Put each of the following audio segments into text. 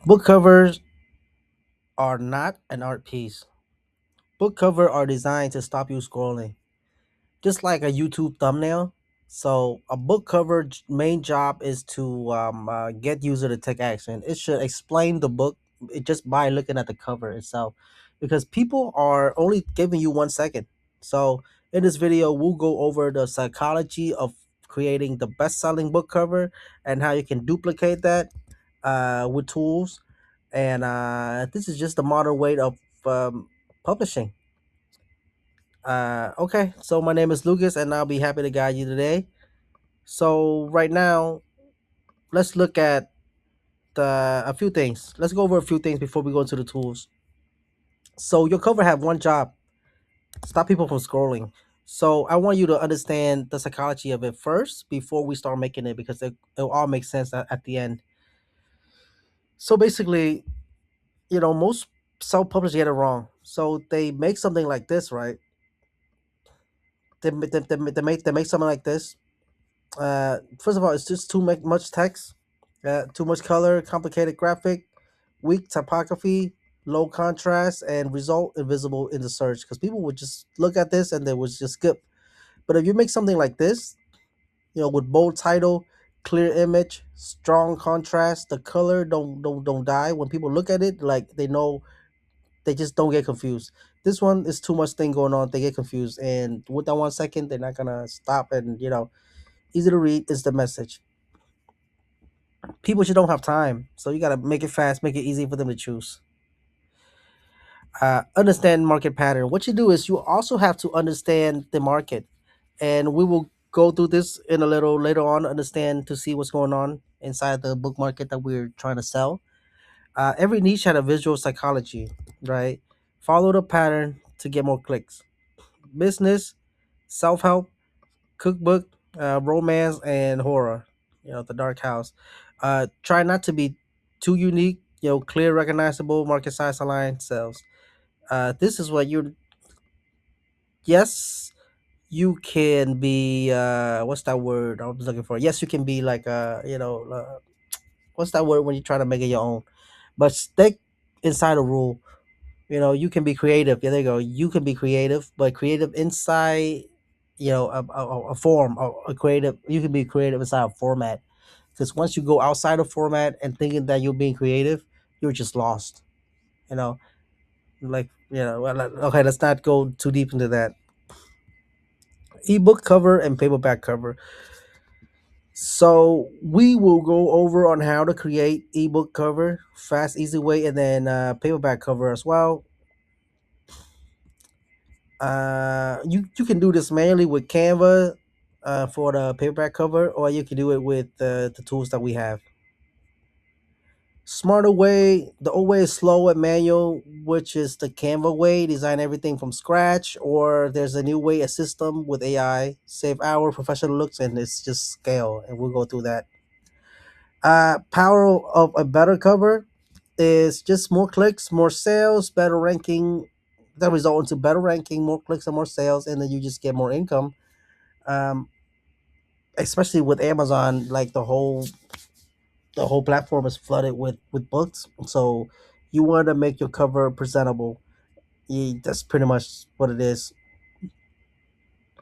Book covers are not an art piece. Book cover are designed to stop you scrolling, just like a YouTube thumbnail. So a book cover main job is to get user to take action. It should explain the book just by looking at the cover itself, because people are only giving you 1 second. So in this video, we'll go over the psychology of creating the best-selling book cover and how you can duplicate that with tools. And this is just the modern way of publishing. Okay, so my name is Lucas, and I'll be happy to guide you today. So right now, let's look at a few things. Let's go over a few things before we go into the tools. So your cover have one job: stop people from scrolling. So I want you to understand the psychology of it first before we start making it, because it'll all make sense at the end. So basically, most self-publishers get it wrong. So they make something like this, right? They make something like this. First of all, it's just too much text, too much color, complicated graphic, weak typography, low contrast, and result invisible in the search, because people would just look at this and they would just skip. But if you make something like this, with bold title, clear image, strong contrast, the color don't die. When people look at it, like they know, they just don't get confused. This one is too much thing going on. They get confused, and with that 1 second, they're not gonna stop. And easy to read is the message. People just don't have time, so you gotta make it fast, make it easy for them to choose. Understand market pattern. What you do is you also have to understand the market, and we will go through this in a little later on. Understand to see what's going on inside the book market that we're trying to sell. Every niche had a visual psychology, right? Follow the pattern to get more clicks. Business, self-help, cookbook, romance, and horror. The dark house. Try not to be too unique. Clear, recognizable, market size aligned sales. This is what you. Yes, you can be. What's that word I was looking for? Yes, you can be like what's that word when you try to make it your own, but stick inside a rule. You can be creative. Yeah, there you go. You can be creative, but creative inside, a form, a creative. You can be creative inside a format. Because once you go outside of format and thinking that you're being creative, you're just lost. You know, well, okay, let's not go too deep into that. Ebook cover and paperback cover. So we will go over on how to create ebook cover, fast, easy way, and then paperback cover as well. You can do this manually with Canva for the paperback cover, or you can do it with the tools that we have. Smarter way, the old way is slow and manual, which is the Canva way, design everything from scratch, or there's a new way, a system with AI, save our professional looks, and it's just scale, and we'll go through that. Power of a better cover is just more clicks, more sales, better ranking. That result into better ranking, more clicks and more sales, and then you just get more income. Um, Especially with Amazon, like the whole platform is flooded with books. So you want to make your cover presentable. That's pretty much what it is.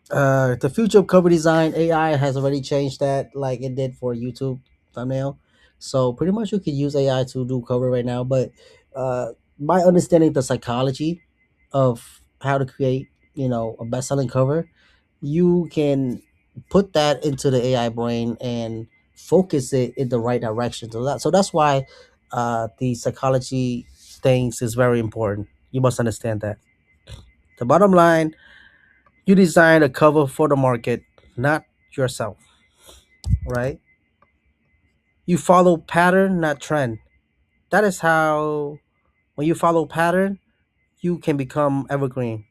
The future of cover design, AI has already changed that, like it did for YouTube thumbnail. So pretty much you can use AI to do cover right now. But by understanding the psychology of how to create, a best-selling cover, you can put that into the AI brain and focus it in the right direction. So that's why the psychology things is very important. You must understand that. The bottom line, you design a cover for the market, not yourself, right? You follow pattern, not trend. That is how, when you follow pattern, you can become evergreen.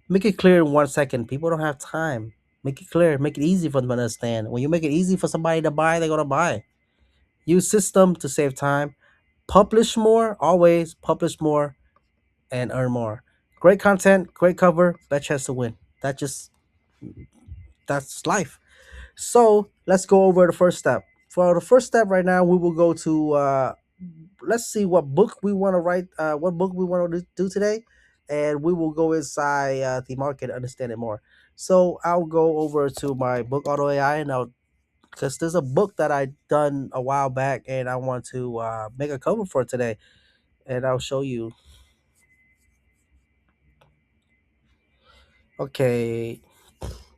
Make it clear in 1 second. People don't have time. Make it clear. Make it easy for them to understand. When you make it easy for somebody to buy, they're gonna buy. Use system to save time. Publish more. Always publish more and earn more. Great content, great cover, best chance to win. That's life. So let's go over the first step. for the first step right now, we will go to let's see what book we want to write, what book we want to do today, and we will go inside the market, understand it more. So I'll go over to my book auto AI, and I'll because there's a book that I done a while back, and I want to make a cover for today, and I'll show you. Okay,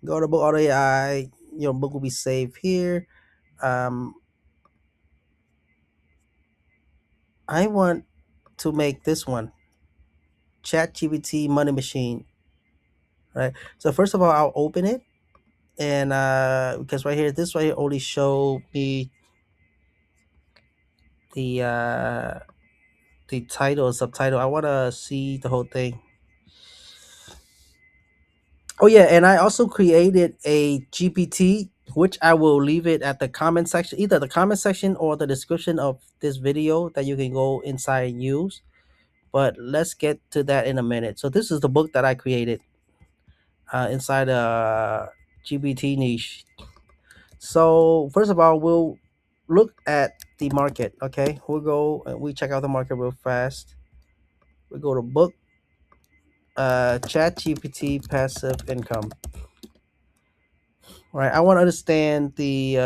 go to book auto AI. Your book will be saved here. Um, I want to make this one Chat GPT Money Machine, right? So first of all, I'll open it, and because right here, this right here only show me the uh the title and subtitle. I want to see the whole thing. Oh yeah, and I also created a GPT, which I will leave it at the comment section, either the comment section or the description of this video that you can go inside and use. But let's get to that in a minute. So this is the book that I created inside a GPT niche. So first of all, we'll look at the market. Okay, we'll go and we check out the market real fast. We go to book, Chat GPT passive income. Right, I want to understand the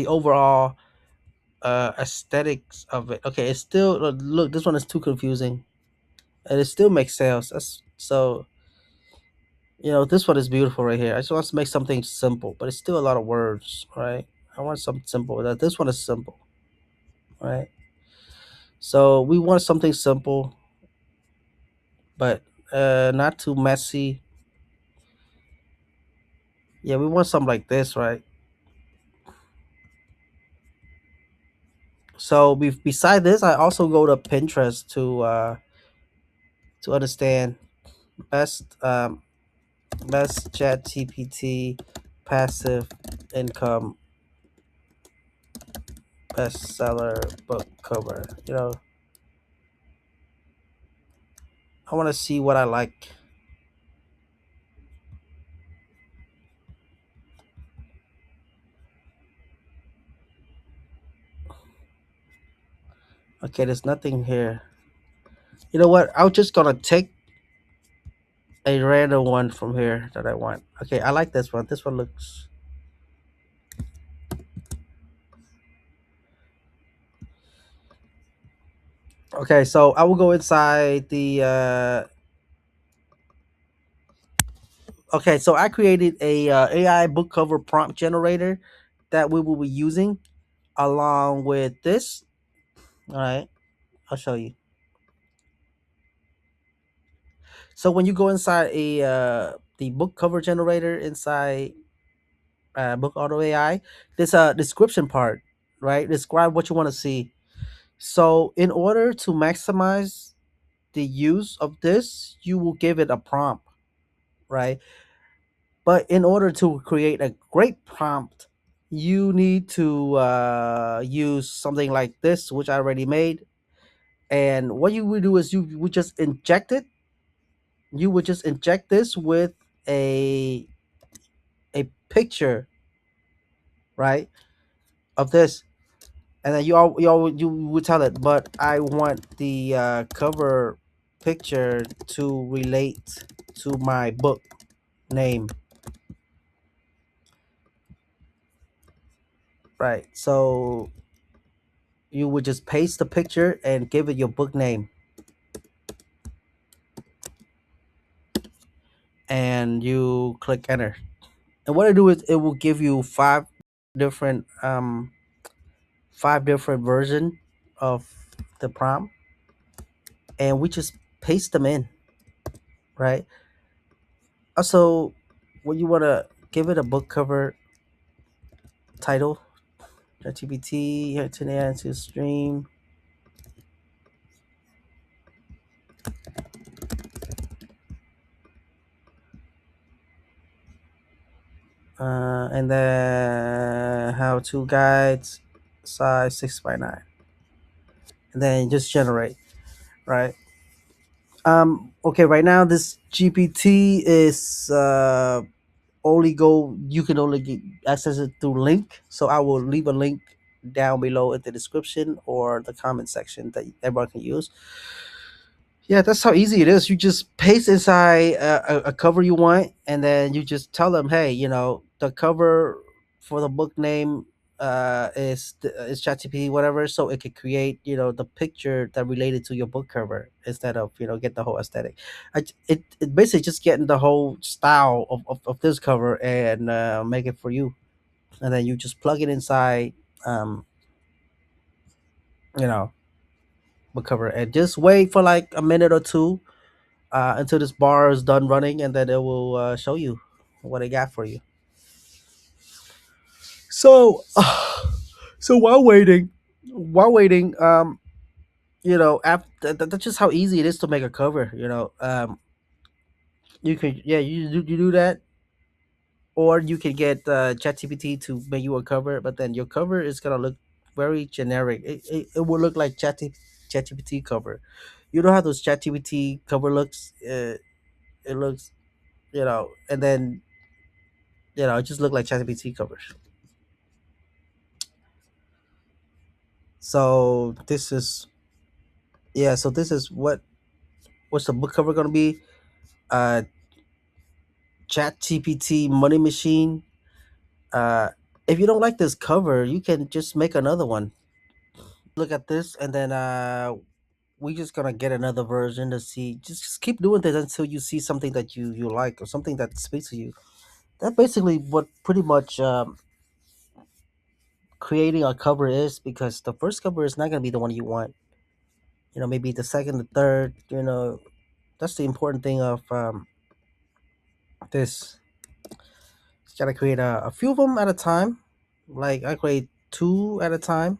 overall aesthetics of it. Okay, it's still look. This one is too confusing, and it still makes sales. That's so. This one is beautiful right here. I just want to make something simple, but it's still a lot of words, right? I want something simple. That this one is simple, right? So we want something simple, but not too messy. Yeah, we want something like this, right? So beside this, I also go to Pinterest to understand best best Chat GPT passive income bestseller book cover. I want to see what I like. Okay, there's nothing here. You know what? I'm just gonna take a random one from here that I want. Okay, I like this one. This one looks okay. So I will go inside the. Okay, so I created a AI book cover prompt generator that we will be using along with this. All right, I'll show you. So when you go inside a the book cover generator inside Book Auto AI, there's a description part, right? Describe what you want to see. So in order to maximize the use of this, you will give it a prompt, right? But in order to create a great prompt, you need to use something like this, which I already made. And what you would do is you would just inject it. You would just inject this with a a picture, right, of this, and then you would tell it. But I want the cover picture to relate to my book name, right? So you would just paste the picture and give it your book name, and you click enter. And what I do is it will give you different um five different version of the prompt, and we just paste them in, right? Also, when you want to give it a book cover title, ChatGPT, here today to stream. And then how to guides size 6 by 9, and then just generate, right? Okay, right now this GPT is only go you can only get access it through link. So I will leave a link down below in the description or the comment section that everyone can use. Yeah, that's how easy it is. You just paste inside a cover you want, and then you just tell them, hey, the cover for the book name is ChatGPT, whatever, so it could create the picture that related to your book cover instead of get the whole aesthetic. It basically just getting the whole style of this cover and make it for you, and then you just plug it inside, um, you know, book cover, and just wait for like a minute or two until this bar is done running, and then it will show you what it got for you. So, so while waiting, after that's just how easy it is to make a cover. You can yeah you do that, or you can get ChatGPT to make you a cover, but then your cover is gonna look very generic. It will look like ChatGPT cover. You know how those ChatGPT cover looks. It looks and then it just look like ChatGPT covers. So this is yeah. So this is what's the book cover gonna be? Uh, Chat GPT Money Machine. Uh, if you don't like this cover, you can just make another one. Look at this, and then we just gonna get another version to see. Just keep doing this until you see something that you like or something that speaks to you. That basically what pretty much creating a cover is, because the first cover is not gonna be the one you want. Maybe the second, the third. That's the important thing of this. You gotta create a few of them at a time. Like I create two at a time.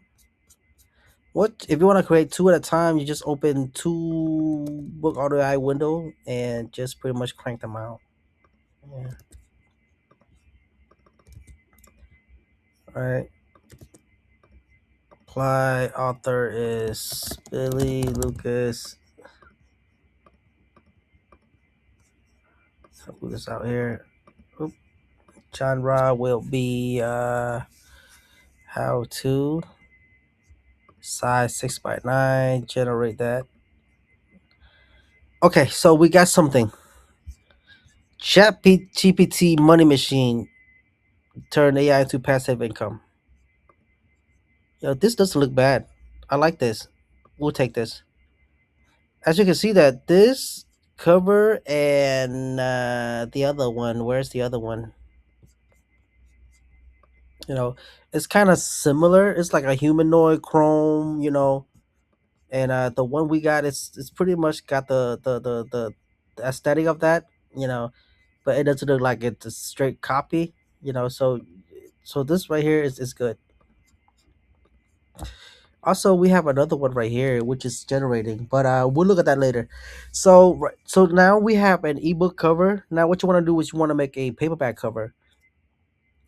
What if you want to create two at a time? You just open two book auto AI window and just pretty much crank them out. Yeah. All right. Apply author is Billy Lucas. I'll put this out here. Oop. Genre will be how to size 6 by 9. Generate that. Okay, so we got something. Chat GPT money machine turn AI into passive income. This doesn't look bad. I like this. We'll take this. As you can see that this cover and the other one, where's the other one? You know, it's kind of similar. It's like a humanoid chrome, and the one we got is it's pretty much got the aesthetic of that, you know, but it doesn't look like it's a straight copy, so this right here is good. Also, we have another one right here which is generating, but we'll look at that later. So now we have an ebook cover. Now what you want to do is you want to make a paperback cover.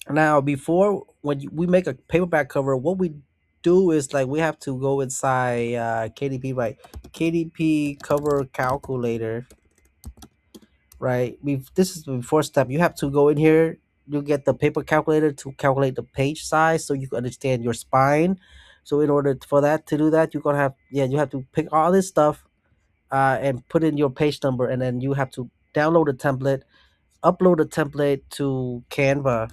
Now before when we make a paperback cover, what we do is like we have to go inside KDP, right? KDP cover calculator, right? This is the before step. You have to go in here. You get the paper calculator to calculate the page size so you can understand your spine. So in order for that to do that, you're gonna have you have to pick all this stuff and put in your page number, and then you have to download the template, upload the template to Canva.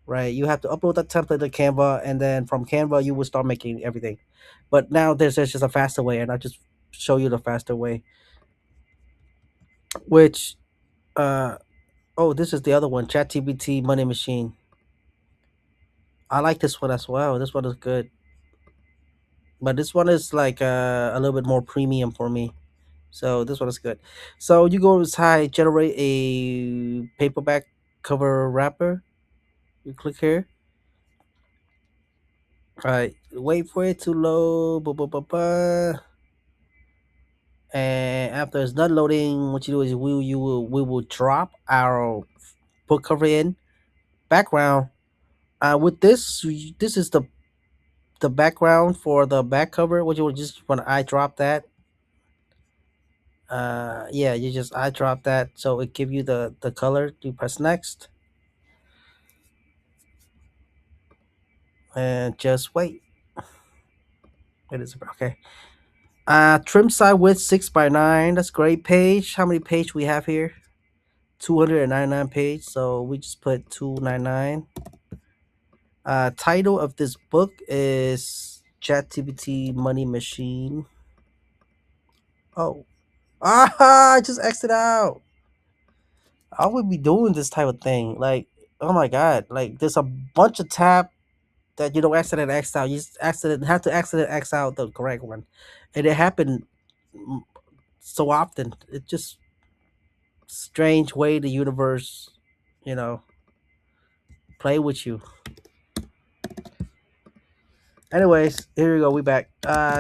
Right, you have to upload that template to Canva, and then from Canva you will start making everything. But now there's just a faster way, and I'll just show you the faster way. Which uh oh, this is the other one, ChatGPT Money Machine. I like this one as well. This one is good, but this one is like a little bit more premium for me. So this one is good. So you go inside, generate a paperback cover wrapper. You click here. All right, wait for it to load. And after it's done loading, what you do is we will drop our book cover in background. With this is the background for the back cover. What you would just want to eye drop that. Yeah, you just I drop that so it give you the color. You press next and just wait. It is okay. Trim side width 6 by 9. That's great. Page. How many page we have here? 299 page. So we just put 299. Title of this book is ChatGPT Money Machine. Oh, I just exited out. I would be doing this type of thing. Like, oh my god, like there's a bunch of tab that you don't accident X out. You just have to accident X out the correct one, and it happened mm, so often. It just strange way the universe, you know, play with you. Anyways, here we go. We back.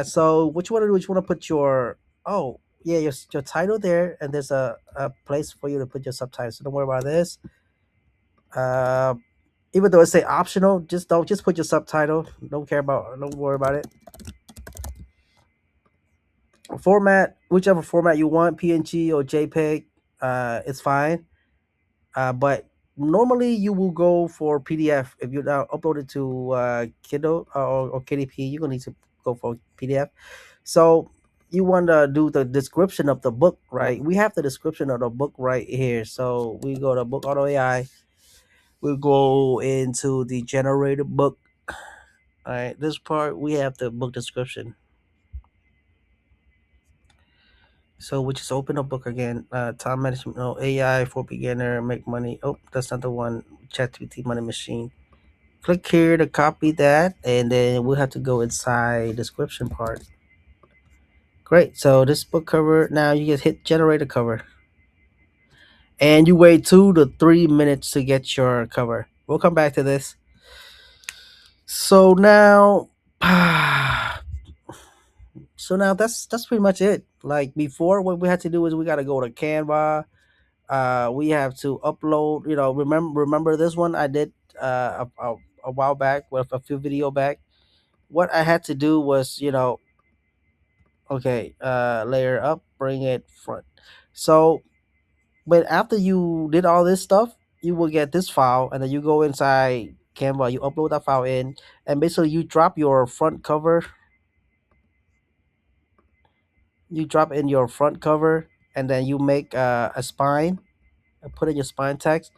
So what you want to do is you want to put your yeah your title there, and there's a place for you to put your subtitles. So don't worry about this. Uh, Even though it say optional, just put your subtitle. Don't worry about it. Format, whichever format you want, PNG or JPEG, it's fine. But normally you will go for PDF if you now upload it to Kindle or KDP. You're gonna need to go for PDF. So you want to do the description of the book, right? We have the description of the book right here. So we go to Book Auto AI. We go into the generated book. All right, this part we have the book description. So we just open a book again. Time management, no AI for beginner, make money. Oh, that's not the one. ChatGPT Money Machine. Click here to copy that, and then we'll have to go inside description part. Great. So this book cover now you just hit generate a cover, and you wait 2 to 3 minutes to get your cover. We'll come back to this. So now, that's pretty much it. Like before, what we had to do is we got to go to Canva. We have to upload. Remember this one I did a while back with a few video back. What I had to do was okay, layer up, bring it front. So, but after you did all this stuff, you will get this file, and then you go inside Canva, you upload that file in, and basically you drop your front cover. You drop in your front cover, and then you make a spine, put in your spine text,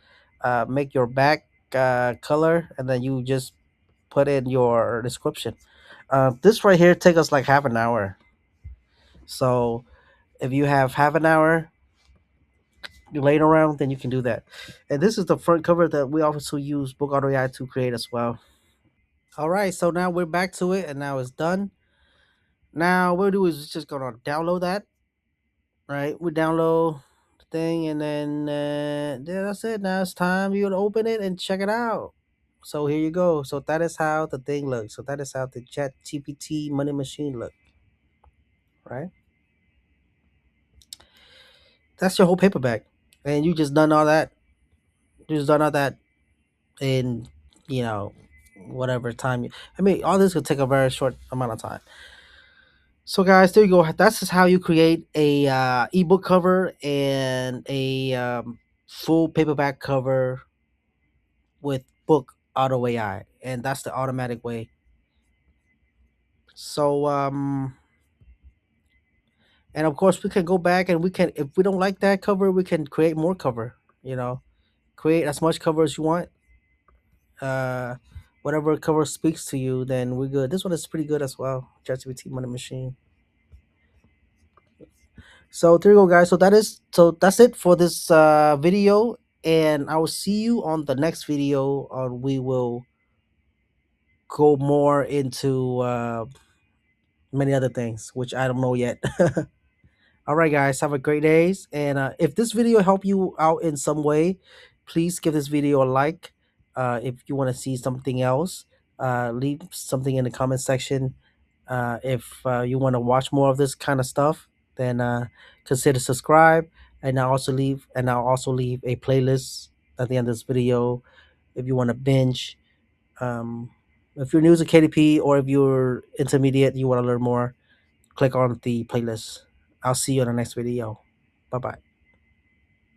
make your back color, and then you just put in your description. This right here take us like half an hour. So if you have half an hour laying around, then you can do that. And this is the front cover that we also use Book Auto AI to create as well. All right, so now we're back to it, and now it's done. Now what we do is just gonna download that. Right, we download the thing, and then yeah, that's it. Now it's time you to open it and check it out. So here you go. So that is how the thing looks. So that is how the Chat GPT Money Machine look. Right, that's your whole paperback, and you just done all that. You just done all that in you know whatever time. I mean, all this could take a very short amount of time. So guys, there you go. That's just how you create a ebook cover and a full paperback cover with Book Auto AI, and that's the automatic way. So and of course we can go back and we can, if we don't like that cover, we can create more cover. You know, create as much cover as you want. Uh, Whatever cover speaks to you, then we're good. This one is pretty good as well. ChatGPT Money Machine. So there you go, guys. So that's it for this video, and I will see you on the next video. We will go more into many other things, which I don't know yet. All right, guys, have a great days. And if this video helped you out in some way, please give this video a like. If you want to see something else, leave something in the comment section. If you want to watch more of this kind of stuff, then consider subscribe. I'll also leave a playlist at the end of this video if you want to binge. Um, if you're new to KDP or if you're intermediate, you want to learn more, click on the playlist. I'll see you in the next video. Bye bye.